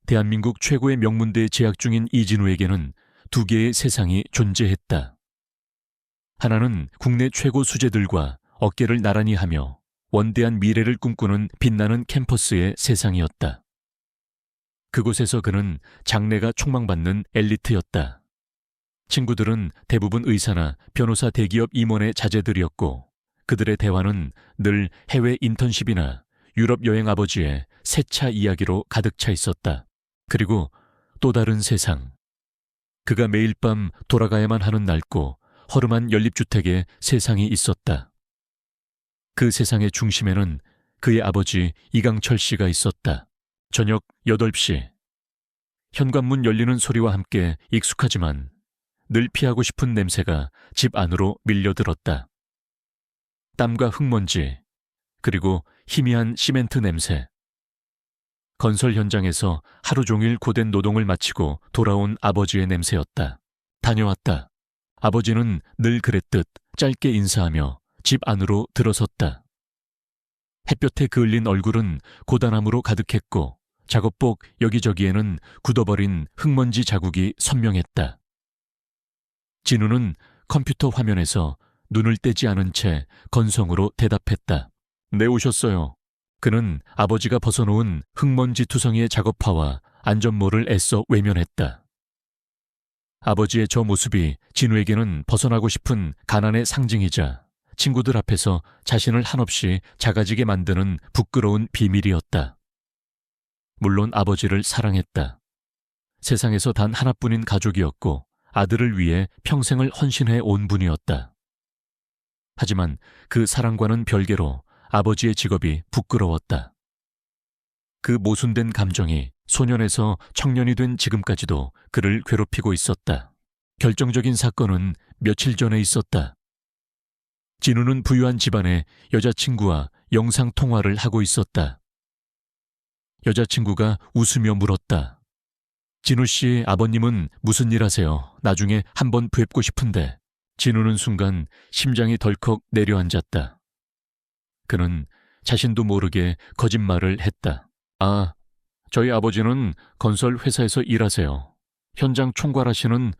대한민국 최고의 명문대에 재학 중인 이진우에게는 두 개의 세상이 존재했다. 하나는 국내 최고 수재들과 어깨를 나란히 하며 원대한 미래를 꿈꾸는 빛나는 캠퍼스의 세상이었다. 그곳에서 그는 장래가 촉망받는 엘리트였다. 친구들은 대부분 의사나 변호사 대기업 임원의 자제들이었고 그들의 대화는 늘 해외 인턴십이나 유럽 여행 아버지의 세차 이야기로 가득 차 있었다. 그리고 또 다른 세상. 그가 매일 밤 돌아가야만 하는 낡고 허름한 연립주택의 세상이 있었다. 그 세상의 중심에는 그의 아버지 이강철 씨가 있었다. 저녁 8시. 현관문 열리는 소리와 함께 익숙하지만 늘 피하고 싶은 냄새가 집 안으로 밀려들었다. 땀과 흙먼지, 그리고 희미한 시멘트 냄새. 건설 현장에서 하루 종일 고된 노동을 마치고 돌아온 아버지의 냄새였다. 다녀왔다. 아버지는 늘 그랬듯 짧게 인사하며 집 안으로 들어섰다. 햇볕에 그을린 얼굴은 고단함으로 가득했고 작업복 여기저기에는 굳어버린 흙먼지 자국이 선명했다. 진우는 컴퓨터 화면에서 눈을 떼지 않은 채 건성으로 대답했다. 네, 오셨어요. 그는 아버지가 벗어놓은 흙먼지 투성이의 작업화와 안전모를 애써 외면했다. 아버지의 저 모습이 진우에게는 벗어나고 싶은 가난의 상징이자 친구들 앞에서 자신을 한없이 작아지게 만드는 부끄러운 비밀이었다. 물론 아버지를 사랑했다. 세상에서 단 하나뿐인 가족이었고 아들을 위해 평생을 헌신해 온 분이었다. 하지만 그 사랑과는 별개로 아버지의 직업이 부끄러웠다. 그 모순된 감정이 소년에서 청년이 된 지금까지도 그를 괴롭히고 있었다. 결정적인 사건은 며칠 전에 있었다. 진우는 부유한 집안의 여자친구와 영상통화를 하고 있었다. 여자친구가 웃으며 물었다. 진우 씨, 아버님은 무슨 일 하세요? 나중에 한번 뵙고 싶은데. 진우는 순간 심장이 덜컥 내려앉았다. 그는 자신도 모르게 거짓말을 했다. 아, 저희 아버지는 건설 회사에서 일하세요. 현장 총괄하시는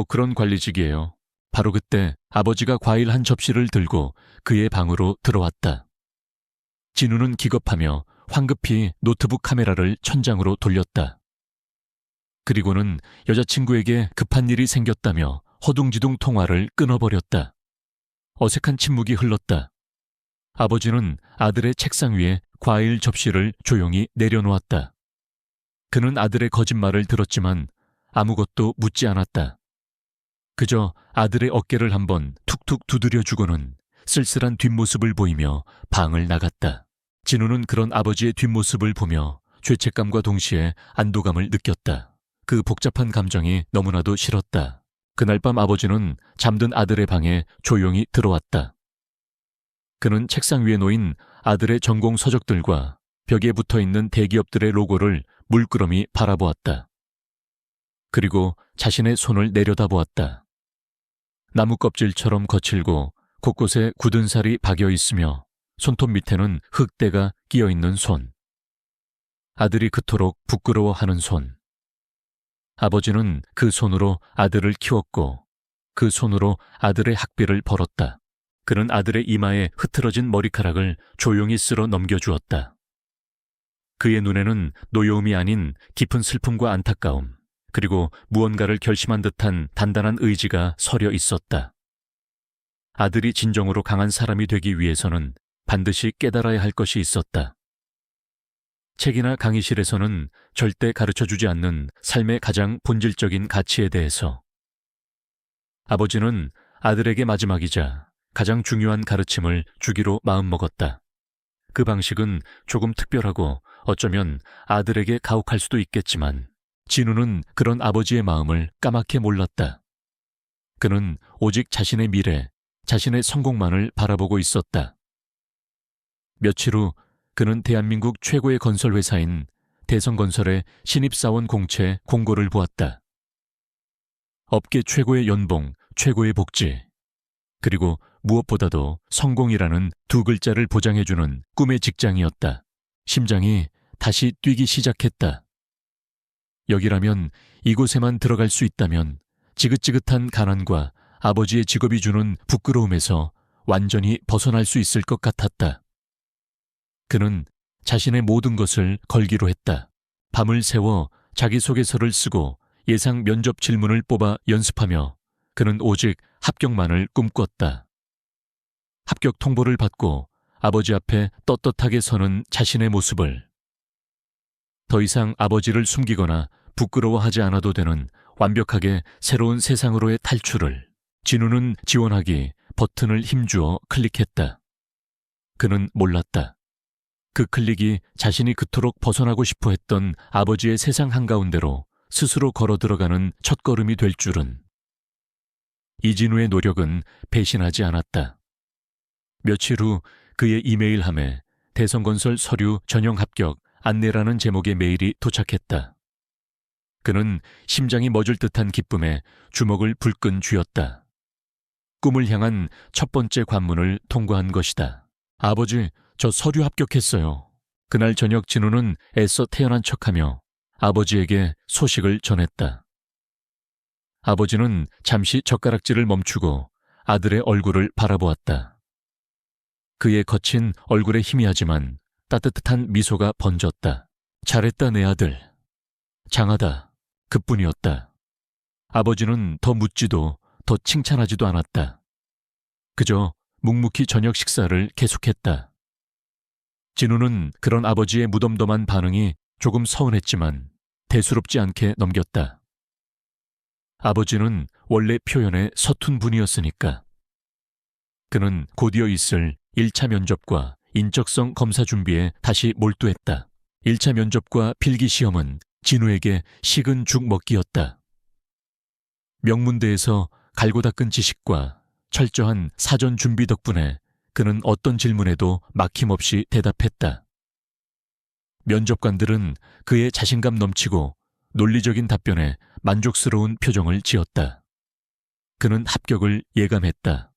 그런 관리직이에요. 바로 그때 아버지가 과일 한 접시를 들고 그의 방으로 들어왔다. 진우는 기겁하며 황급히 노트북 카메라를 천장으로 돌렸다. 그리고는 여자친구에게 급한 일이 생겼다며 허둥지둥 통화를 끊어버렸다. 어색한 침묵이 흘렀다. 아버지는 아들의 책상 위에 과일 접시를 조용히 내려놓았다. 그는 아들의 거짓말을 들었지만 아무것도 묻지 않았다. 그저 아들의 어깨를 한번 툭툭 두드려주고는 쓸쓸한 뒷모습을 보이며 방을 나갔다. 진우는 그런 아버지의 뒷모습을 보며 죄책감과 동시에 안도감을 느꼈다. 그 복잡한 감정이 너무나도 싫었다. 그날 밤 아버지는 잠든 아들의 방에 조용히 들어왔다. 그는 책상 위에 놓인 아들의 전공 서적들과 벽에 붙어있는 대기업들의 로고를 물끄러미 바라보았다. 그리고 자신의 손을 내려다보았다. 나무 껍질처럼 거칠고 곳곳에 굳은 살이 박여 있으며 손톱 밑에는 흙대가 끼어 있는 손. 아들이 그토록 부끄러워하는 손. 아버지는 그 손으로 아들을 키웠고 그 손으로 아들의 학비를 벌었다. 그는 아들의 이마에 흐트러진 머리카락을 조용히 쓸어 넘겨주었다. 그의 눈에는 노여움이 아닌 깊은 슬픔과 안타까움, 그리고 무언가를 결심한 듯한 단단한 의지가 서려 있었다. 아들이 진정으로 강한 사람이 되기 위해서는 반드시 깨달아야 할 것이 있었다. 책이나 강의실에서는 절대 가르쳐주지 않는 삶의 가장 본질적인 가치에 대해서. 아버지는 아들에게 마지막이자 가장 중요한 가르침을 주기로 마음먹었다. 그 방식은 조금 특별하고 어쩌면 아들에게 가혹할 수도 있겠지만 진우는 그런 아버지의 마음을 까맣게 몰랐다. 그는 오직 자신의 미래, 자신의 성공만을 바라보고 있었다. 며칠 후 그는 대한민국 최고의 건설회사인 대성건설의 신입사원 공채 공고를 보았다. 업계 최고의 연봉, 최고의 복지, 그리고 무엇보다도 성공이라는 두 글자를 보장해주는 꿈의 직장이었다. 심장이 다시 뛰기 시작했다. 여기라면, 이곳에만 들어갈 수 있다면 지긋지긋한 가난과 아버지의 직업이 주는 부끄러움에서 완전히 벗어날 수 있을 것 같았다. 그는 자신의 모든 것을 걸기로 했다. 밤을 새워 자기소개서를 쓰고 예상 면접 질문을 뽑아 연습하며 그는 오직 합격만을 꿈꿨다. 합격 통보를 받고 아버지 앞에 떳떳하게 서는 자신의 모습을, 더 이상 아버지를 숨기거나 부끄러워하지 않아도 되는 완벽하게 새로운 세상으로의 탈출을, 진우는 지원하기 버튼을 힘주어 클릭했다. 그는 몰랐다. 그 클릭이 자신이 그토록 벗어나고 싶어 했던 아버지의 세상 한가운데로 스스로 걸어 들어가는 첫걸음이 될 줄은. 이진우의 노력은 배신하지 않았다. 며칠 후 그의 이메일함에 대성건설 서류 전형 합격 안내라는 제목의 메일이 도착했다. 그는 심장이 멎을 듯한 기쁨에 주먹을 불끈 쥐었다. 꿈을 향한 첫 번째 관문을 통과한 것이다. 아버지, 저 서류 합격했어요. 그날 저녁 진우는 애써 태어난 척하며 아버지에게 소식을 전했다. 아버지는 잠시 젓가락질을 멈추고 아들의 얼굴을 바라보았다. 그의 거친 얼굴에 희미하지만 따뜻한 미소가 번졌다. 잘했다 내 아들. 장하다. 그뿐이었다. 아버지는 더 묻지도 더 칭찬하지도 않았다. 그저 묵묵히 저녁 식사를 계속했다. 진우는 그런 아버지의 무덤덤한 반응이 조금 서운했지만 대수롭지 않게 넘겼다. 아버지는 원래 표현에 서툰 분이었으니까. 그는 곧이어 있을 1차 면접과 인적성 검사 준비에 다시 몰두했다. 1차 면접과 필기시험은 진우에게 식은 죽 먹기였다. 명문대에서 갈고 닦은 지식과 철저한 사전 준비 덕분에 그는 어떤 질문에도 막힘없이 대답했다. 면접관들은 그의 자신감 넘치고 논리적인 답변에 만족스러운 표정을 지었다. 그는 합격을 예감했다.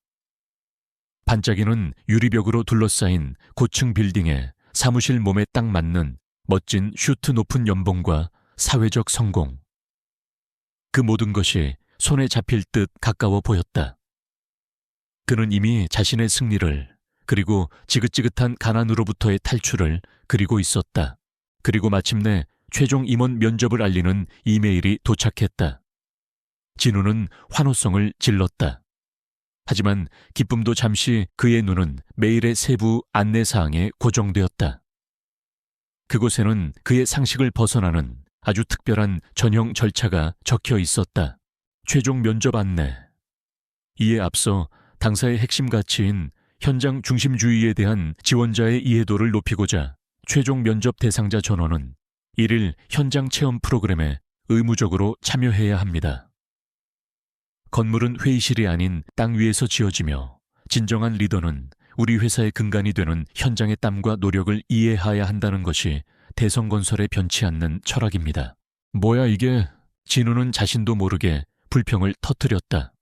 반짝이는 유리벽으로 둘러싸인 고층 빌딩에 사무실 몸에 딱 맞는 멋진 슈트 높은 연봉과 사회적 성공. 그 모든 것이 손에 잡힐 듯 가까워 보였다. 그는 이미 자신의 승리를, 그리고 지긋지긋한 가난으로부터의 탈출을 그리고 있었다. 그리고 마침내 최종 임원 면접을 알리는 이메일이 도착했다. 진우는 환호성을 질렀다. 하지만 기쁨도 잠시 그의 눈은 메일의 세부 안내사항에 고정되었다. 그곳에는 그의 상식을 벗어나는 아주 특별한 전형 절차가 적혀 있었다. 최종 면접 안내. 이에 앞서 당사의 핵심 가치인 현장 중심주의에 대한 지원자의 이해도를 높이고자 최종 면접 대상자 전원은 1일 현장 체험 프로그램에 의무적으로 참여해야 합니다. 건물은 회의실이 아닌 땅 위에서 지어지며 진정한 리더는 우리 회사의 근간이 되는 현장의 땀과 노력을 이해해야 한다는 것이 대성건설에 변치 않는 철학입니다. 뭐야 이게? 진우는 자신도 모르게 불평을 터뜨렸다.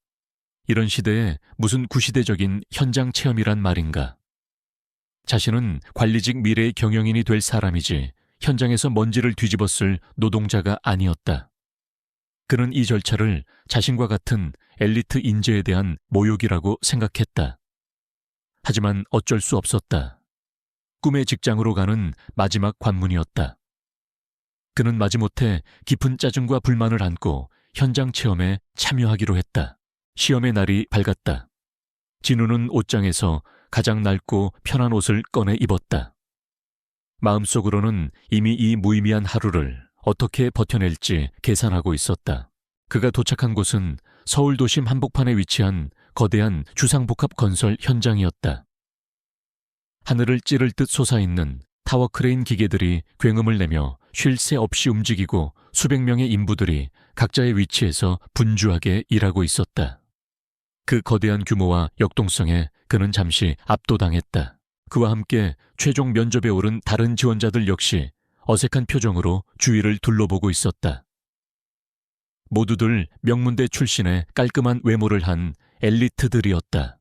이런 시대에 무슨 구시대적인 현장 체험이란 말인가? 자신은 관리직 미래의 경영인이 될 사람이지 현장에서 먼지를 뒤집었을 노동자가 아니었다. 그는 이 절차를 자신과 같은 엘리트 인재에 대한 모욕이라고 생각했다. 하지만 어쩔 수 없었다. 꿈의 직장으로 가는 마지막 관문이었다. 그는 마지못해 깊은 짜증과 불만을 안고 현장 체험에 참여하기로 했다. 시험의 날이 밝았다. 진우는 옷장에서 가장 낡고 편한 옷을 꺼내 입었다. 마음속으로는 이미 이 무의미한 하루를 어떻게 버텨낼지 계산하고 있었다. 그가 도착한 곳은 서울 도심 한복판에 위치한 거대한 주상복합 건설 현장이었다. 하늘을 찌를 듯 솟아있는 타워 크레인 기계들이 굉음을 내며 쉴 새 없이 움직이고 수백 명의 인부들이 각자의 위치에서 분주하게 일하고 있었다. 그 거대한 규모와 역동성에 그는 잠시 압도당했다. 그와 함께 최종 면접에 오른 다른 지원자들 역시 어색한 표정으로 주위를 둘러보고 있었다. 모두들 명문대 출신의 깔끔한 외모를 한 엘리트들이었다.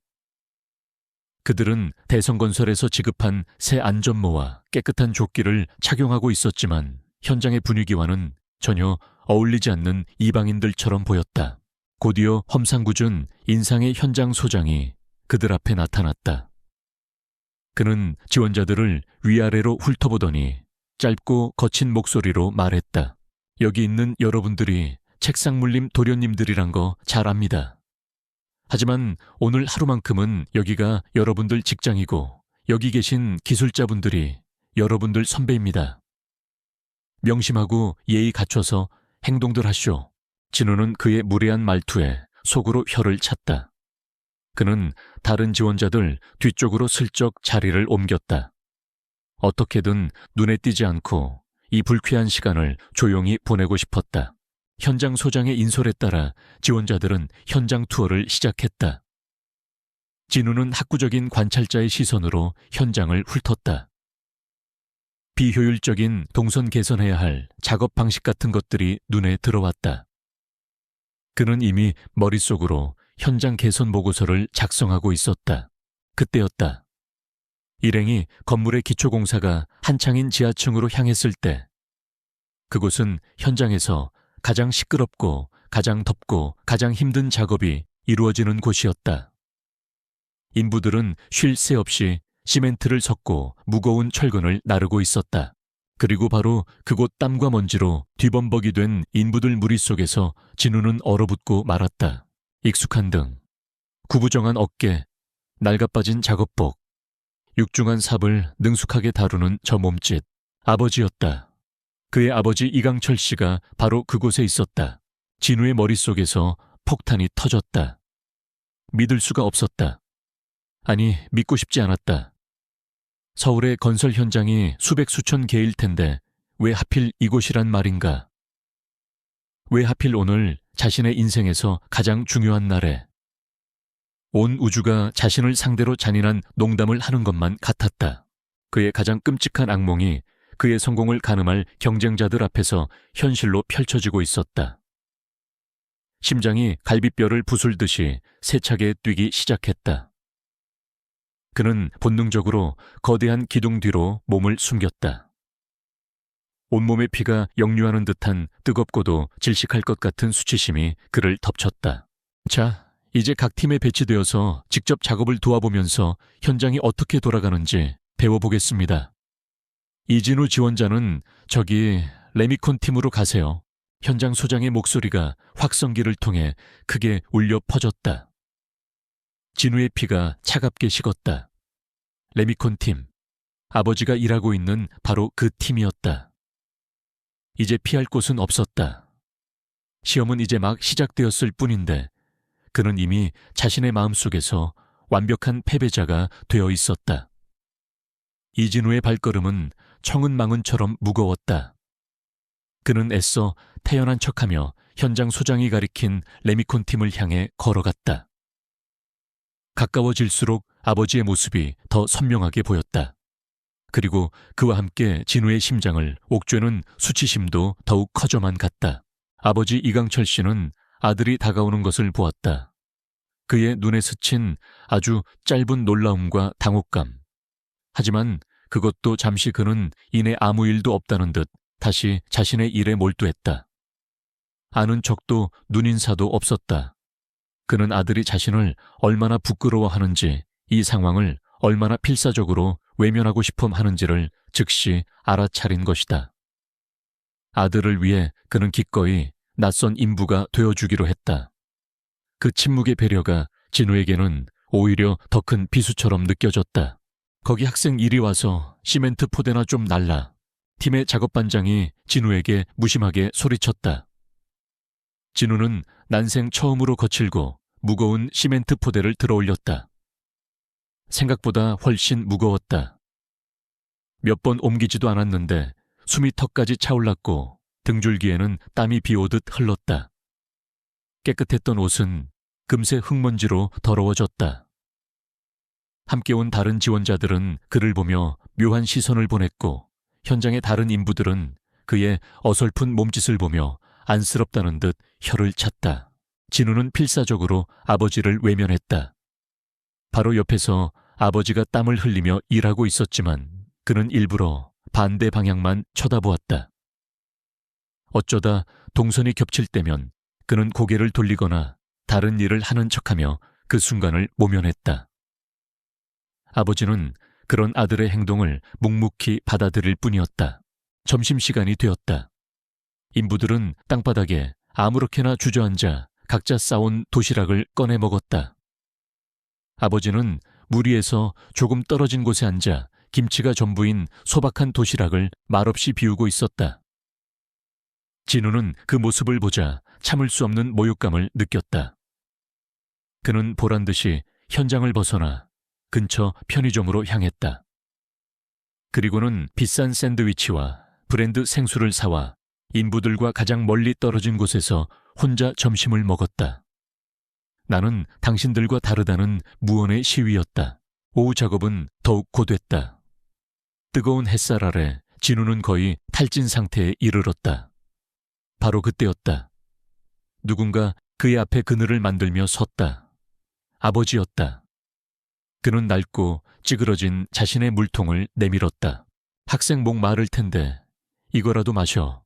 그들은 대성건설에서 지급한 새 안전모와 깨끗한 조끼를 착용하고 있었지만 현장의 분위기와는 전혀 어울리지 않는 이방인들처럼 보였다. 곧이어 험상궂은 인상의 현장 소장이 그들 앞에 나타났다. 그는 지원자들을 위아래로 훑어보더니 짧고 거친 목소리로 말했다. 여기 있는 여러분들이 책상 물림 도련님들이란 거 잘 압니다. 하지만 오늘 하루만큼은 여기가 여러분들 직장이고 여기 계신 기술자분들이 여러분들 선배입니다. 명심하고 예의 갖춰서 행동들 하시오. 진우는 그의 무례한 말투에 속으로 혀를 찼다. 그는 다른 지원자들 뒤쪽으로 슬쩍 자리를 옮겼다. 어떻게든 눈에 띄지 않고 이 불쾌한 시간을 조용히 보내고 싶었다. 현장 소장의 인솔에 따라 지원자들은 현장 투어를 시작했다. 진우는 학구적인 관찰자의 시선으로 현장을 훑었다. 비효율적인 동선 개선해야 할 작업 방식 같은 것들이 눈에 들어왔다. 그는 이미 머릿속으로 현장 개선 보고서를 작성하고 있었다. 그때였다. 일행이 건물의 기초공사가 한창인 지하층으로 향했을 때 그곳은 현장에서 가장 시끄럽고 가장 덥고 가장 힘든 작업이 이루어지는 곳이었다. 인부들은 쉴 새 없이 시멘트를 섞고 무거운 철근을 나르고 있었다. 그리고 바로 그곳 땀과 먼지로 뒤범벅이 된 인부들 무리 속에서 진우는 얼어붙고 말았다. 익숙한 등, 구부정한 어깨, 낡아빠진 작업복, 육중한 삽을 능숙하게 다루는 저 몸짓, 아버지였다. 그의 아버지 이강철 씨가 바로 그곳에 있었다. 진우의 머릿속에서 폭탄이 터졌다. 믿을 수가 없었다. 아니, 믿고 싶지 않았다. 서울의 건설 현장이 수백 수천 개일 텐데 왜 하필 이곳이란 말인가? 왜 하필 오늘 자신의 인생에서 가장 중요한 날에 온 우주가 자신을 상대로 잔인한 농담을 하는 것만 같았다. 그의 가장 끔찍한 악몽이 그의 성공을 가늠할 경쟁자들 앞에서 현실로 펼쳐지고 있었다. 심장이 갈비뼈를 부술듯이 세차게 뛰기 시작했다. 그는 본능적으로 거대한 기둥 뒤로 몸을 숨겼다. 온몸의 피가 역류하는 듯한 뜨겁고도 질식할 것 같은 수치심이 그를 덮쳤다. 자, 이제 각 팀에 배치되어서 직접 작업을 도와보면서 현장이 어떻게 돌아가는지 배워보겠습니다. 이진우 지원자는 저기 레미콘 팀으로 가세요. 현장 소장의 목소리가 확성기를 통해 크게 울려 퍼졌다. 진우의 피가 차갑게 식었다. 레미콘 팀, 아버지가 일하고 있는 바로 그 팀이었다. 이제 피할 곳은 없었다. 시험은 이제 막 시작되었을 뿐인데 그는 이미 자신의 마음속에서 완벽한 패배자가 되어 있었다. 이진우의 발걸음은 청은망은처럼 무거웠다. 그는 애써 태연한 척하며 현장 소장이 가리킨 레미콘 팀을 향해 걸어갔다. 가까워질수록 아버지의 모습이 더 선명하게 보였다. 그리고 그와 함께 진우의 심장을 옥죄는 수치심도 더욱 커져만 갔다. 아버지 이강철 씨는 아들이 다가오는 것을 보았다. 그의 눈에 스친 아주 짧은 놀라움과 당혹감. 하지만 그것도 잠시 그는 이내 아무 일도 없다는 듯 다시 자신의 일에 몰두했다. 아는 척도 눈인사도 없었다. 그는 아들이 자신을 얼마나 부끄러워하는지, 이 상황을 얼마나 필사적으로 외면하고 싶어 하는지를 즉시 알아차린 것이다. 아들을 위해 그는 기꺼이 낯선 인부가 되어주기로 했다. 그 침묵의 배려가 진우에게는 오히려 더 큰 비수처럼 느껴졌다. 거기 학생 이리 와서 시멘트 포대나 좀 날라. 팀의 작업반장이 진우에게 무심하게 소리쳤다. 진우는 난생 처음으로 거칠고 무거운 시멘트 포대를 들어올렸다. 생각보다 훨씬 무거웠다. 몇 번 옮기지도 않았는데 숨이 턱까지 차올랐고 등줄기에는 땀이 비오듯 흘렀다. 깨끗했던 옷은 금세 흙먼지로 더러워졌다. 함께 온 다른 지원자들은 그를 보며 묘한 시선을 보냈고 현장의 다른 인부들은 그의 어설픈 몸짓을 보며 안쓰럽다는 듯 혀를 찼다. 진우는 필사적으로 아버지를 외면했다. 바로 옆에서 아버지가 땀을 흘리며 일하고 있었지만 그는 일부러 반대 방향만 쳐다보았다. 어쩌다 동선이 겹칠 때면 그는 고개를 돌리거나 다른 일을 하는 척하며 그 순간을 모면했다. 아버지는 그런 아들의 행동을 묵묵히 받아들일 뿐이었다. 점심시간이 되었다. 인부들은 땅바닥에 아무렇게나 주저앉아 각자 싸온 도시락을 꺼내 먹었다. 아버지는 무리에서 조금 떨어진 곳에 앉아 김치가 전부인 소박한 도시락을 말없이 비우고 있었다. 진우는 그 모습을 보자 참을 수 없는 모욕감을 느꼈다. 그는 보란듯이 현장을 벗어나 근처 편의점으로 향했다. 그리고는 비싼 샌드위치와 브랜드 생수를 사와 인부들과 가장 멀리 떨어진 곳에서 혼자 점심을 먹었다. 나는 당신들과 다르다는 무언의 시위였다. 오후 작업은 더욱 고됐다. 뜨거운 햇살 아래 진우는 거의 탈진 상태에 이르렀다. 바로 그때였다. 누군가 그의 앞에 그늘을 만들며 섰다. 아버지였다. 그는 낡고 찌그러진 자신의 물통을 내밀었다. 학생 목 마를 텐데 이거라도 마셔.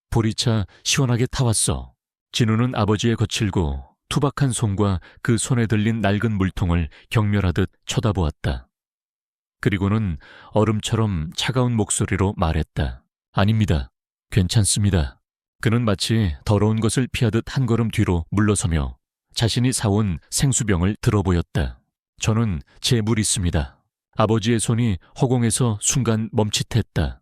보리차 시원하게 타왔어. 진우는 아버지의 거칠고 투박한 손과 그 손에 들린 낡은 물통을 경멸하듯 쳐다보았다. 그리고는 얼음처럼 차가운 목소리로 말했다. 아닙니다. 괜찮습니다. 그는 마치 더러운 것을 피하듯 한 걸음 뒤로 물러서며 자신이 사온 생수병을 들어보였다. 저는 제 물 있습니다. 아버지의 손이 허공에서 순간 멈칫했다.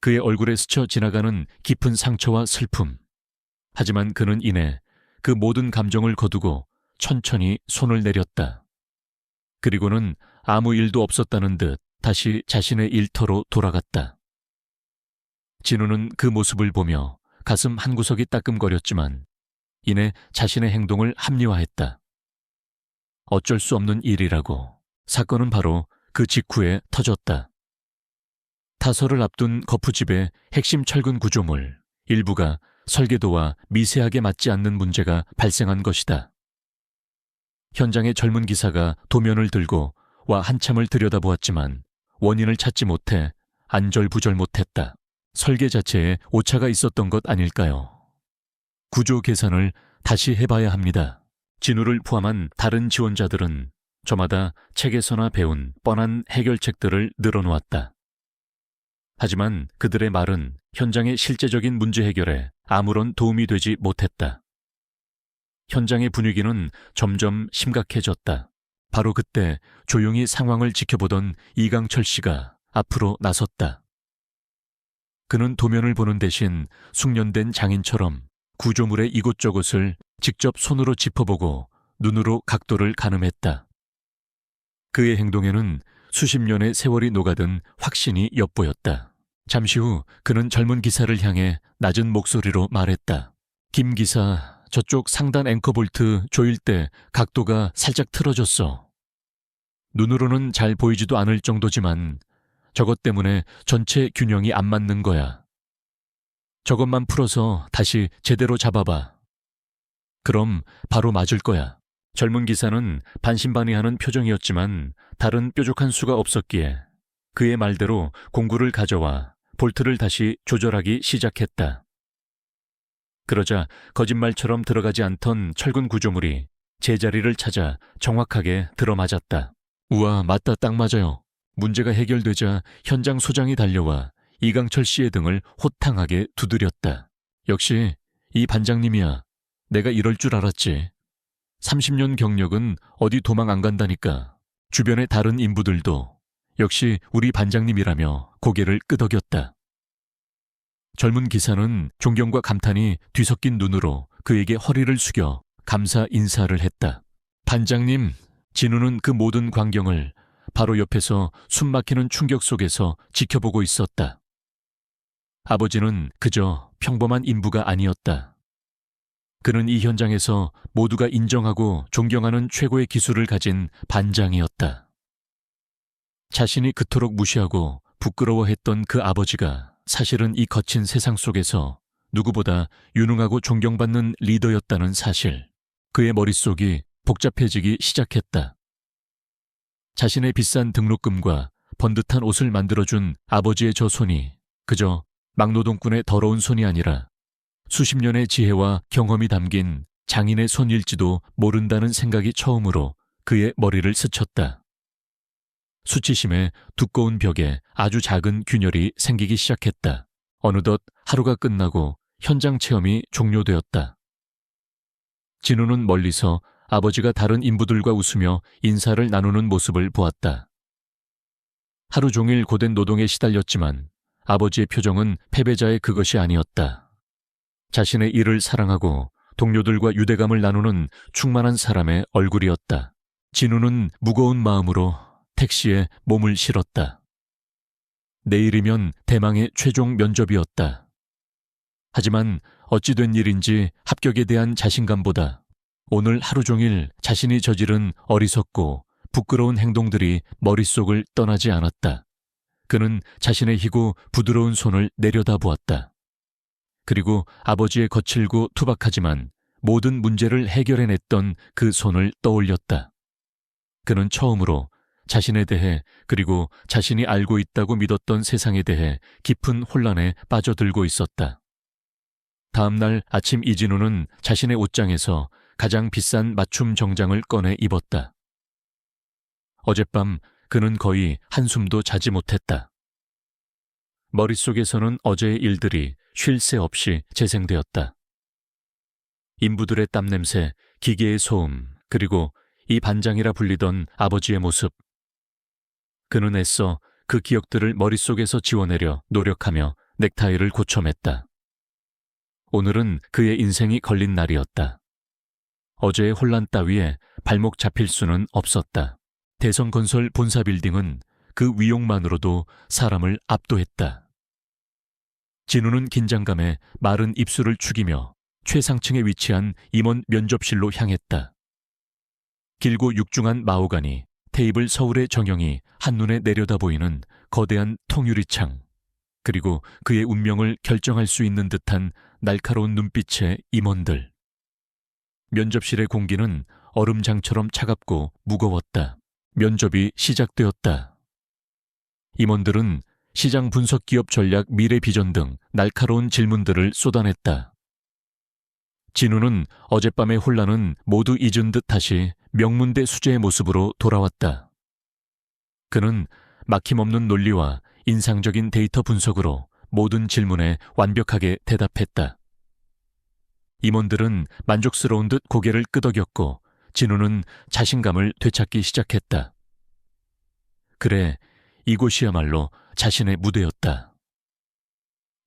그의 얼굴에 스쳐 지나가는 깊은 상처와 슬픔. 하지만 그는 이내 그 모든 감정을 거두고 천천히 손을 내렸다. 그리고는 아무 일도 없었다는 듯 다시 자신의 일터로 돌아갔다. 진우는 그 모습을 보며 가슴 한구석이 따끔거렸지만 이내 자신의 행동을 합리화했다. 어쩔 수 없는 일이라고. 사건은 바로 그 직후에 터졌다. 타설을 앞둔 거푸집의 핵심 철근 구조물 일부가 설계도와 미세하게 맞지 않는 문제가 발생한 것이다. 현장의 젊은 기사가 도면을 들고 와 한참을 들여다보았지만 원인을 찾지 못해 안절부절 못했다. 설계 자체에 오차가 있었던 것 아닐까요? 구조 계산을 다시 해봐야 합니다. 진우를 포함한 다른 지원자들은 저마다 책에서나 배운 뻔한 해결책들을 늘어놓았다. 하지만 그들의 말은 현장의 실제적인 문제 해결에 아무런 도움이 되지 못했다. 현장의 분위기는 점점 심각해졌다. 바로 그때 조용히 상황을 지켜보던 이강철 씨가 앞으로 나섰다. 그는 도면을 보는 대신 숙련된 장인처럼 구조물의 이곳저곳을 직접 손으로 짚어보고 눈으로 각도를 가늠했다. 그의 행동에는 수십 년의 세월이 녹아든 확신이 엿보였다. 잠시 후 그는 젊은 기사를 향해 낮은 목소리로 말했다. 김 기사, 저쪽 상단 앵커 볼트 조일 때 각도가 살짝 틀어졌어. 눈으로는 잘 보이지도 않을 정도지만 저것 때문에 전체 균형이 안 맞는 거야. 저것만 풀어서 다시 제대로 잡아봐. 그럼 바로 맞을 거야. 젊은 기사는 반신반의하는 표정이었지만 다른 뾰족한 수가 없었기에 그의 말대로 공구를 가져와 볼트를 다시 조절하기 시작했다. 그러자 거짓말처럼 들어가지 않던 철근 구조물이 제자리를 찾아 정확하게 들어맞았다. 우와, 맞다, 딱 맞아요. 문제가 해결되자 현장 소장이 달려와 이강철 씨의 등을 호탕하게 두드렸다. 역시 이 반장님이야. 내가 이럴 줄 알았지. 30년 경력은 어디 도망 안 간다니까. 주변의 다른 인부들도 역시 우리 반장님이라며 고개를 끄덕였다. 젊은 기사는 존경과 감탄이 뒤섞인 눈으로 그에게 허리를 숙여 감사 인사를 했다. 반장님, 진우는 그 모든 광경을 바로 옆에서 숨막히는 충격 속에서 지켜보고 있었다. 아버지는 그저 평범한 인부가 아니었다. 그는 이 현장에서 모두가 인정하고 존경하는 최고의 기술을 가진 반장이었다. 자신이 그토록 무시하고 부끄러워했던 그 아버지가 사실은 이 거친 세상 속에서 누구보다 유능하고 존경받는 리더였다는 사실. 그의 머릿속이 복잡해지기 시작했다. 자신의 비싼 등록금과 번듯한 옷을 만들어준 아버지의 저 손이 그저 막노동꾼의 더러운 손이 아니라 수십 년의 지혜와 경험이 담긴 장인의 손일지도 모른다는 생각이 처음으로 그의 머리를 스쳤다. 수치심에 두꺼운 벽에 아주 작은 균열이 생기기 시작했다. 어느덧 하루가 끝나고 현장 체험이 종료되었다. 진우는 멀리서 아버지가 다른 인부들과 웃으며 인사를 나누는 모습을 보았다. 하루 종일 고된 노동에 시달렸지만 아버지의 표정은 패배자의 그것이 아니었다. 자신의 일을 사랑하고 동료들과 유대감을 나누는 충만한 사람의 얼굴이었다. 진우는 무거운 마음으로 택시에 몸을 실었다. 내일이면 대망의 최종 면접이었다. 하지만 어찌 된 일인지 합격에 대한 자신감보다 오늘 하루 종일 자신이 저지른 어리석고 부끄러운 행동들이 머릿속을 떠나지 않았다. 그는 자신의 희고 부드러운 손을 내려다보았다. 그리고 아버지의 거칠고 투박하지만 모든 문제를 해결해냈던 그 손을 떠올렸다. 그는 처음으로 자신에 대해 그리고 자신이 알고 있다고 믿었던 세상에 대해 깊은 혼란에 빠져들고 있었다. 다음 날 아침 이진우는 자신의 옷장에서 가장 비싼 맞춤 정장을 꺼내 입었다. 어젯밤 그는 거의 한숨도 자지 못했다. 머릿속에서는 어제의 일들이 쉴 새 없이 재생되었다. 인부들의 땀냄새, 기계의 소음, 그리고 이 반장이라 불리던 아버지의 모습. 그는 애써 그 기억들을 머릿속에서 지워내려 노력하며 넥타이를 고쳐맸다. 오늘은 그의 인생이 걸린 날이었다. 어제의 혼란 따위에 발목 잡힐 수는 없었다. 대성건설 본사 빌딩은 그 위용만으로도 사람을 압도했다. 진우는 긴장감에 마른 입술을 축이며 최상층에 위치한 임원 면접실로 향했다. 길고 육중한 마호가니, 테이블 서울의 정형이 한눈에 내려다 보이는 거대한 통유리창, 그리고 그의 운명을 결정할 수 있는 듯한 날카로운 눈빛의 임원들. 면접실의 공기는 얼음장처럼 차갑고 무거웠다. 면접이 시작되었다. 임원들은 시장 분석 기업 전략 미래 비전 등 날카로운 질문들을 쏟아냈다. 진우는 어젯밤의 혼란은 모두 잊은 듯 다시 명문대 수재의 모습으로 돌아왔다. 그는 막힘없는 논리와 인상적인 데이터 분석으로 모든 질문에 완벽하게 대답했다. 임원들은 만족스러운 듯 고개를 끄덕였고 진우는 자신감을 되찾기 시작했다. 그래, 이곳이야말로 자신의 무대였다.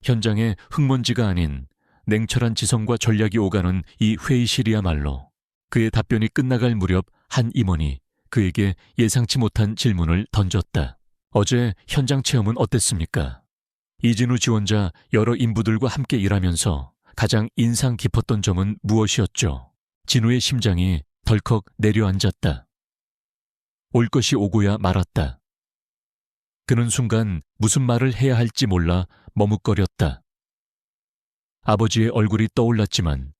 현장에 흙먼지가 아닌 냉철한 지성과 전략이 오가는 이 회의실이야말로 그의 답변이 끝나갈 무렵 한 임원이 그에게 예상치 못한 질문을 던졌다. 어제 현장 체험은 어땠습니까? 이진우 지원자 여러 인부들과 함께 일하면서 가장 인상 깊었던 점은 무엇이었죠? 진우의 심장이 덜컥 내려앉았다. 올 것이 오고야 말았다. 그는 순간 무슨 말을 해야 할지 몰라 머뭇거렸다. 아버지의 얼굴이 떠올랐지만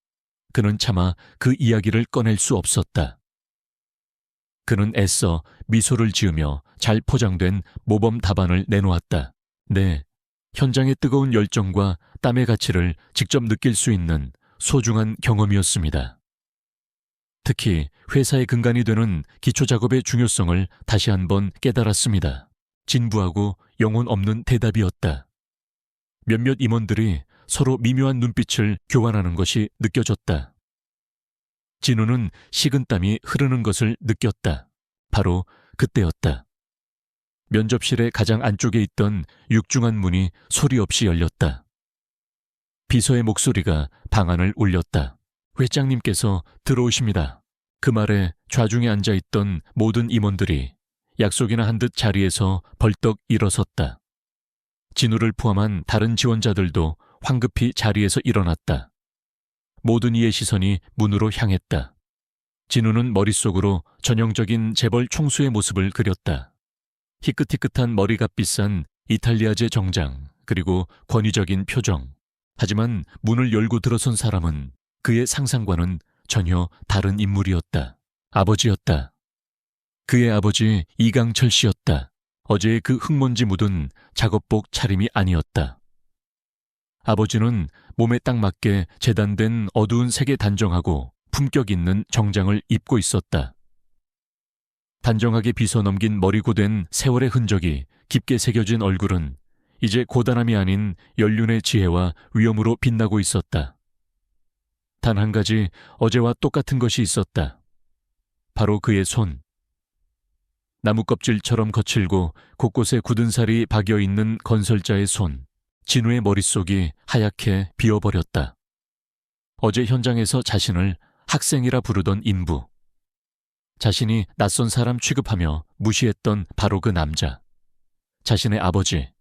그는 차마 그 이야기를 꺼낼 수 없었다. 그는 애써 미소를 지으며 잘 포장된 모범 답안을 내놓았다. 네, 현장의 뜨거운 열정과 땀의 가치를 직접 느낄 수 있는 소중한 경험이었습니다. 특히 회사의 근간이 되는 기초작업의 중요성을 다시 한번 깨달았습니다. 진부하고 영혼 없는 대답이었다. 몇몇 임원들이 서로 미묘한 눈빛을 교환하는 것이 느껴졌다. 진우는 식은땀이 흐르는 것을 느꼈다. 바로 그때였다. 면접실의 가장 안쪽에 있던 육중한 문이 소리 없이 열렸다. 비서의 목소리가 방안을 울렸다. 회장님께서 들어오십니다. 그 말에 좌중에 앉아있던 모든 임원들이 약속이나 한 듯 자리에서 벌떡 일어섰다. 진우를 포함한 다른 지원자들도 황급히 자리에서 일어났다. 모든 이의 시선이 문으로 향했다. 진우는 머릿속으로 전형적인 재벌 총수의 모습을 그렸다. 희끗희끗한 머리가 비싼 이탈리아제 정장, 그리고 권위적인 표정. 하지만 문을 열고 들어선 사람은 그의 상상과는 전혀 다른 인물이었다. 아버지였다. 그의 아버지 이강철 씨였다. 어제의 그 흙먼지 묻은 작업복 차림이 아니었다. 아버지는 몸에 딱 맞게 재단된 어두운 색의 단정하고 품격 있는 정장을 입고 있었다. 단정하게 빗어넘긴 머리고 된 세월의 흔적이 깊게 새겨진 얼굴은 이제 고단함이 아닌 연륜의 지혜와 위엄으로 빛나고 있었다. 단 한 가지 어제와 똑같은 것이 있었다. 바로 그의 손. 나무 껍질처럼 거칠고 곳곳에 굳은 살이 박여있는 건설자의 손. 진우의 머릿속이 하얗게 비어버렸다. 어제 현장에서 자신을 학생이라 부르던 인부. 자신이 낯선 사람 취급하며 무시했던 바로 그 남자. 자신의 아버지.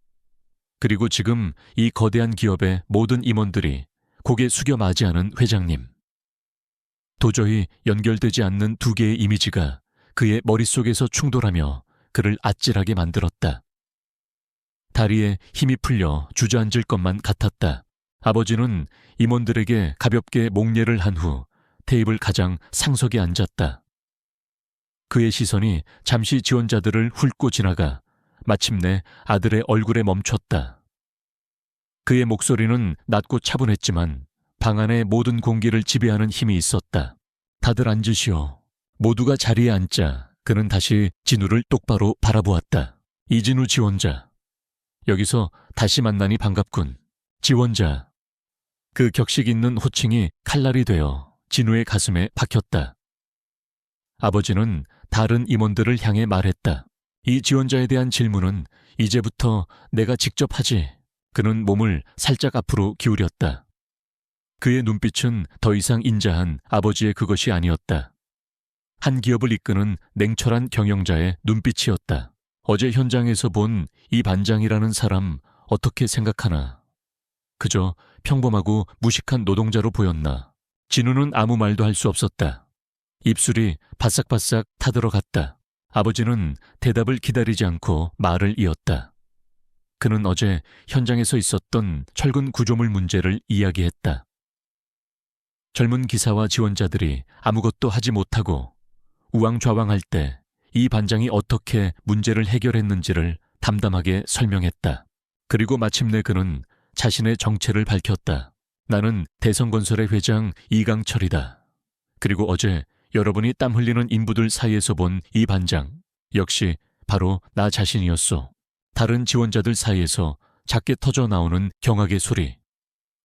그리고 지금 이 거대한 기업의 모든 임원들이 고개 숙여 맞이하는 회장님. 도저히 연결되지 않는 두 개의 이미지가 그의 머릿속에서 충돌하며 그를 아찔하게 만들었다. 다리에 힘이 풀려 주저앉을 것만 같았다. 아버지는 임원들에게 가볍게 목례를 한 후 테이블 가장 상석에 앉았다. 그의 시선이 잠시 지원자들을 훑고 지나가 마침내 아들의 얼굴에 멈췄다. 그의 목소리는 낮고 차분했지만 방 안의 모든 공기를 지배하는 힘이 있었다. 다들 앉으시오. 모두가 자리에 앉자 그는 다시 진우를 똑바로 바라보았다. 이진우 지원자. 여기서 다시 만나니 반갑군. 지원자. 그 격식 있는 호칭이 칼날이 되어 진우의 가슴에 박혔다. 아버지는 다른 임원들을 향해 말했다. 이 지원자에 대한 질문은 이제부터 내가 직접 하지. 그는 몸을 살짝 앞으로 기울였다. 그의 눈빛은 더 이상 인자한 아버지의 그것이 아니었다. 한 기업을 이끄는 냉철한 경영자의 눈빛이었다. 어제 현장에서 본 이 반장이라는 사람 어떻게 생각하나? 그저 평범하고 무식한 노동자로 보였나? 진우는 아무 말도 할 수 없었다. 입술이 바싹바싹 타들어갔다. 아버지는 대답을 기다리지 않고 말을 이었다. 그는 어제 현장에서 있었던 철근 구조물 문제를 이야기했다. 젊은 기사와 지원자들이 아무것도 하지 못하고 우왕좌왕할 때 이 반장이 어떻게 문제를 해결했는지를 담담하게 설명했다. 그리고 마침내 그는 자신의 정체를 밝혔다. 나는 대성건설의 회장 이강철이다. 그리고 어제 여러분이 땀 흘리는 인부들 사이에서 본 이 반장 역시 바로 나 자신이었소. 다른 지원자들 사이에서 작게 터져 나오는 경악의 소리.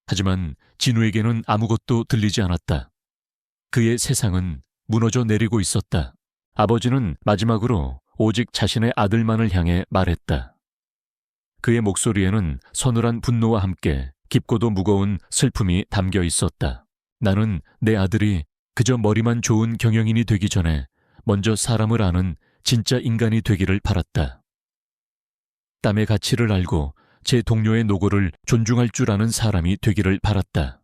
하지만 진우에게는 아무것도 들리지 않았다. 그의 세상은 무너져 내리고 있었다. 아버지는 마지막으로 오직 자신의 아들만을 향해 말했다. 그의 목소리에는 서늘한 분노와 함께 깊고도 무거운 슬픔이 담겨 있었다. 나는 내 아들이 그저 머리만 좋은 경영인이 되기 전에 먼저 사람을 아는 진짜 인간이 되기를 바랐다. 땀의 가치를 알고 제 동료의 노고를 존중할 줄 아는 사람이 되기를 바랐다.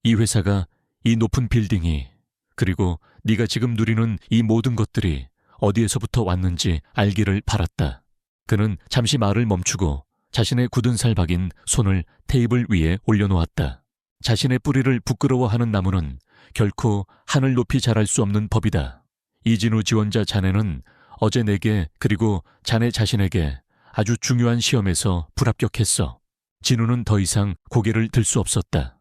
이 회사가, 이 높은 빌딩이, 그리고 네가 지금 누리는 이 모든 것들이 어디에서부터 왔는지 알기를 바랐다. 그는 잠시 말을 멈추고 자신의 굳은 살 박인 손을 테이블 위에 올려놓았다. 자신의 뿌리를 부끄러워하는 나무는 결코 하늘 높이 자랄 수 없는 법이다. 이진우 지원자 자네는 어제 내게 그리고 자네 자신에게 아주 중요한 시험에서 불합격했어. 진우는 더 이상 고개를 들 수 없었다.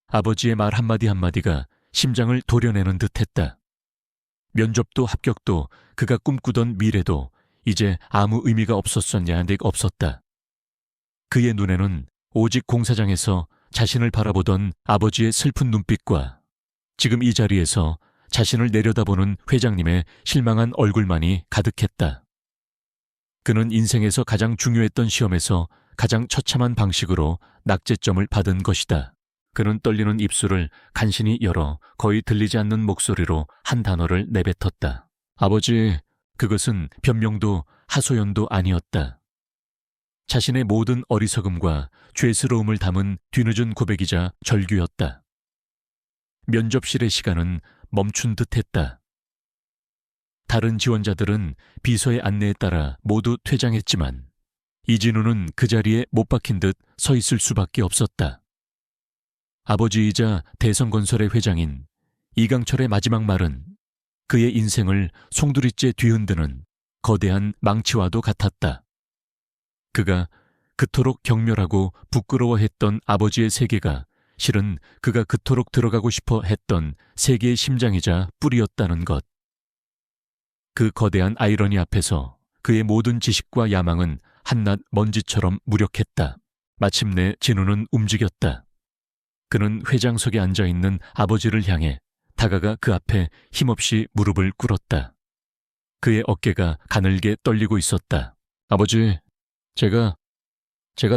아버지의 말 한마디 한마디가 심장을 도려내는 듯했다. 면접도 합격도 그가 꿈꾸던 미래도 이제 아무 의미가 없었었냐 없었다. 그의 눈에는 오직 공사장에서 자신을 바라보던 아버지의 슬픈 눈빛과 지금 이 자리에서 자신을 내려다보는 회장님의 실망한 얼굴만이 가득했다. 그는 인생에서 가장 중요했던 시험에서 가장 처참한 방식으로 낙제점을 받은 것이다. 그는 떨리는 입술을 간신히 열어 거의 들리지 않는 목소리로 한 단어를 내뱉었다. 아버지, 그것은 변명도 하소연도 아니었다. 자신의 모든 어리석음과 죄스러움을 담은 뒤늦은 고백이자 절규였다. 면접실의 시간은 멈춘 듯했다. 다른 지원자들은 비서의 안내에 따라 모두 퇴장했지만 이진우는 그 자리에 못 박힌 듯 서 있을 수밖에 없었다. 아버지이자 대성건설의 회장인 이강철의 마지막 말은 그의 인생을 송두리째 뒤흔드는 거대한 망치와도 같았다. 그가 그토록 경멸하고 부끄러워했던 아버지의 세계가 실은 그가 그토록 들어가고 싶어 했던 세계의 심장이자 뿌리였다는 것. 그 거대한 아이러니 앞에서 그의 모든 지식과 야망은 한낱 먼지처럼 무력했다. 마침내 진우는 움직였다. 그는 회장석에 앉아있는 아버지를 향해 다가가 그 앞에 힘없이 무릎을 꿇었다. 그의 어깨가 가늘게 떨리고 있었다. 아버지, 제가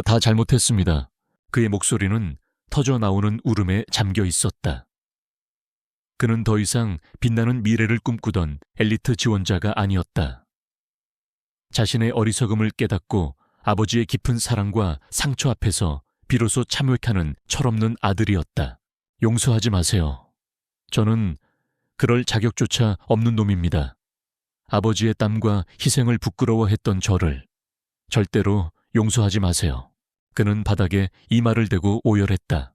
다 잘못했습니다. 그의 목소리는 터져 나오는 울음에 잠겨 있었다. 그는 더 이상 빛나는 미래를 꿈꾸던 엘리트 지원자가 아니었다. 자신의 어리석음을 깨닫고 아버지의 깊은 사랑과 상처 앞에서 비로소 참회하는 철없는 아들이었다. 용서하지 마세요. 저는 그럴 자격조차 없는 놈입니다. 아버지의 땀과 희생을 부끄러워했던 저를 절대로 용서하지 마세요. 그는 바닥에 이마를 대고 오열했다.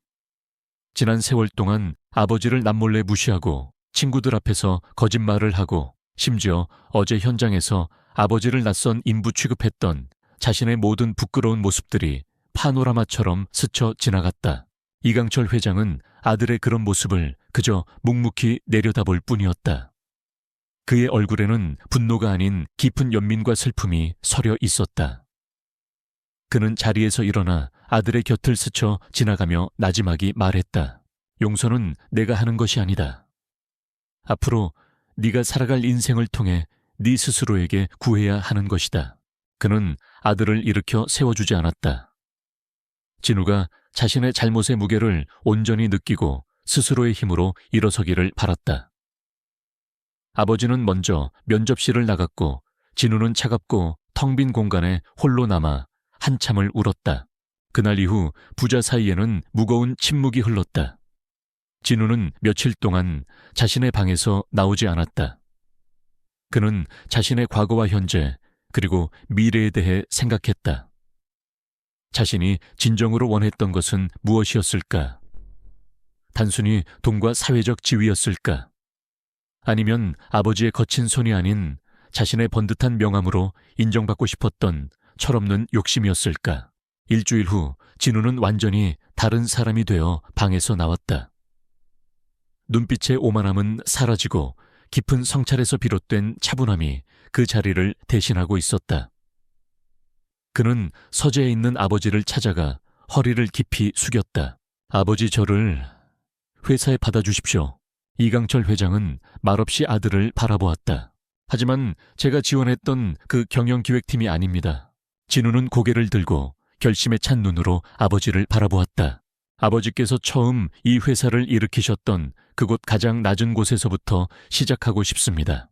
지난 세월 동안 아버지를 남몰래 무시하고 친구들 앞에서 거짓말을 하고 심지어 어제 현장에서 아버지를 낯선 인부 취급했던 자신의 모든 부끄러운 모습들이 파노라마처럼 스쳐 지나갔다. 이강철 회장은 아들의 그런 모습을 그저 묵묵히 내려다볼 뿐이었다. 그의 얼굴에는 분노가 아닌 깊은 연민과 슬픔이 서려 있었다. 그는 자리에서 일어나 아들의 곁을 스쳐 지나가며 나지막이 말했다. 용서는 내가 하는 것이 아니다. 앞으로 네가 살아갈 인생을 통해 네 스스로에게 구해야 하는 것이다. 그는 아들을 일으켜 세워주지 않았다. 진우가 자신의 잘못의 무게를 온전히 느끼고 스스로의 힘으로 일어서기를 바랐다. 아버지는 먼저 면접실을 나갔고 진우는 차갑고 텅 빈 공간에 홀로 남아 한참을 울었다. 그날 이후 부자 사이에는 무거운 침묵이 흘렀다. 진우는 며칠 동안 자신의 방에서 나오지 않았다. 그는 자신의 과거와 현재 그리고 미래에 대해 생각했다. 자신이 진정으로 원했던 것은 무엇이었을까? 단순히 돈과 사회적 지위였을까? 아니면 아버지의 거친 손이 아닌 자신의 번듯한 명함으로 인정받고 싶었던 철없는 욕심이었을까? 일주일 후 진우는 완전히 다른 사람이 되어 방에서 나왔다. 눈빛의 오만함은 사라지고 깊은 성찰에서 비롯된 차분함이 그 자리를 대신하고 있었다. 그는 서재에 있는 아버지를 찾아가 허리를 깊이 숙였다. 아버지, 저를 회사에 받아주십시오. 이강철 회장은 말없이 아들을 바라보았다. 하지만 제가 지원했던 그 경영기획팀이 아닙니다. 진우는 고개를 들고 결심에 찬 눈으로 아버지를 바라보았다. 아버지께서 처음 이 회사를 일으키셨던 그곳 가장 낮은 곳에서부터 시작하고 싶습니다.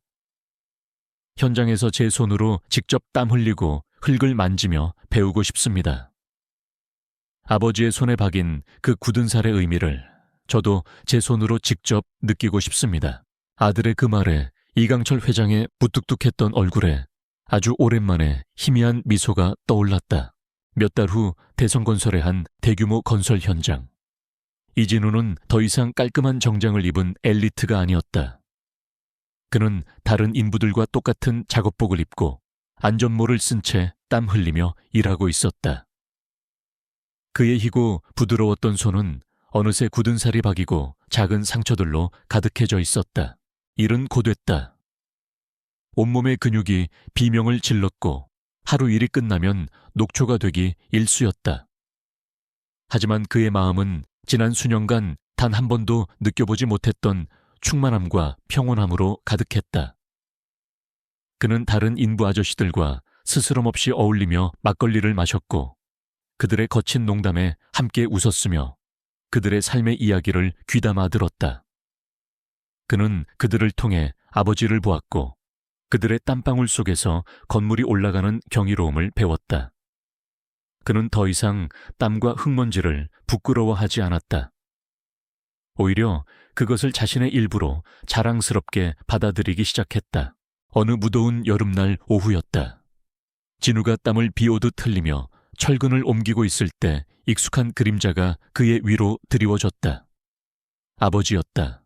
현장에서 제 손으로 직접 땀 흘리고 흙을 만지며 배우고 싶습니다. 아버지의 손에 박인 그 굳은 살의 의미를 저도 제 손으로 직접 느끼고 싶습니다. 아들의 그 말에 이강철 회장의 무뚝뚝했던 얼굴에 아주 오랜만에 희미한 미소가 떠올랐다. 몇 달 후 대성건설의 한 대규모 건설 현장. 이진우는 더 이상 깔끔한 정장을 입은 엘리트가 아니었다. 그는 다른 인부들과 똑같은 작업복을 입고 안전모를 쓴 채 땀 흘리며 일하고 있었다. 그의 희고 부드러웠던 손은 어느새 굳은 살이 박이고 작은 상처들로 가득해져 있었다. 일은 고됐다. 온몸의 근육이 비명을 질렀고 하루 일이 끝나면 녹초가 되기 일쑤였다. 하지만 그의 마음은 지난 수년간 단 한 번도 느껴보지 못했던 충만함과 평온함으로 가득했다. 그는 다른 인부 아저씨들과 스스럼 없이 어울리며 막걸리를 마셨고 그들의 거친 농담에 함께 웃었으며 그들의 삶의 이야기를 귀담아 들었다. 그는 그들을 통해 아버지를 보았고 그들의 땀방울 속에서 건물이 올라가는 경이로움을 배웠다. 그는 더 이상 땀과 흙먼지를 부끄러워하지 않았다. 오히려 그것을 자신의 일부로 자랑스럽게 받아들이기 시작했다. 어느 무더운 여름날 오후였다. 진우가 땀을 비오듯 흘리며 철근을 옮기고 있을 때 익숙한 그림자가 그의 위로 드리워졌다. 아버지였다.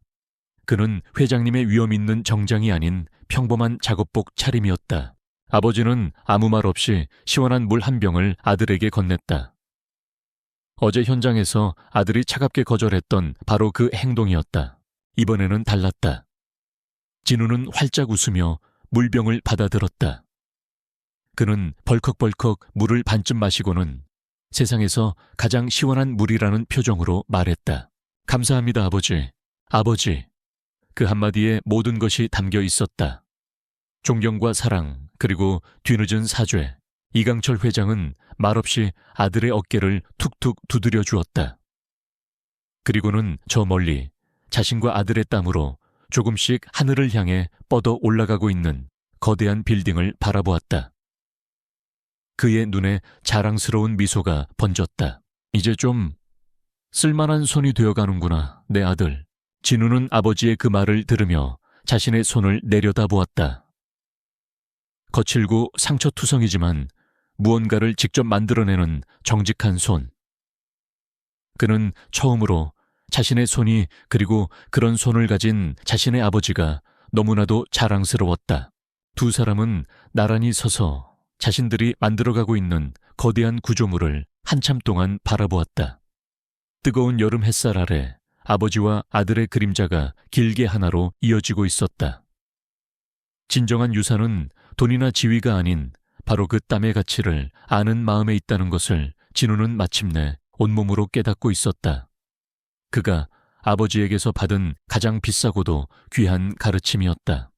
그는 회장님의 위험 있는 정장이 아닌 평범한 작업복 차림이었다. 아버지는 아무 말 없이 시원한 물 한 병을 아들에게 건넸다. 어제 현장에서 아들이 차갑게 거절했던 바로 그 행동이었다. 이번에는 달랐다. 진우는 활짝 웃으며 물병을 받아들었다. 그는 벌컥벌컥 물을 반쯤 마시고는 세상에서 가장 시원한 물이라는 표정으로 말했다. 감사합니다, 아버지. 아버지. 그 한마디에 모든 것이 담겨 있었다. 존경과 사랑, 그리고 뒤늦은 사죄. 이강철 회장은 말없이 아들의 어깨를 툭툭 두드려 주었다. 그리고는 저 멀리 자신과 아들의 땀으로 조금씩 하늘을 향해 뻗어 올라가고 있는 거대한 빌딩을 바라보았다. 그의 눈에 자랑스러운 미소가 번졌다. 이제 좀 쓸만한 손이 되어가는구나, 내 아들. 진우는 아버지의 그 말을 들으며 자신의 손을 내려다보았다. 거칠고 상처투성이지만 무언가를 직접 만들어내는 정직한 손. 그는 처음으로 자신의 손이 그리고 그런 손을 가진 자신의 아버지가 너무나도 자랑스러웠다. 두 사람은 나란히 서서 자신들이 만들어가고 있는 거대한 구조물을 한참 동안 바라보았다. 뜨거운 여름 햇살 아래 아버지와 아들의 그림자가 길게 하나로 이어지고 있었다. 진정한 유산은 돈이나 지위가 아닌 바로 그 땀의 가치를 아는 마음에 있다는 것을 진우는 마침내 온몸으로 깨닫고 있었다. 그가 아버지에게서 받은 가장 비싸고도 귀한 가르침이었다.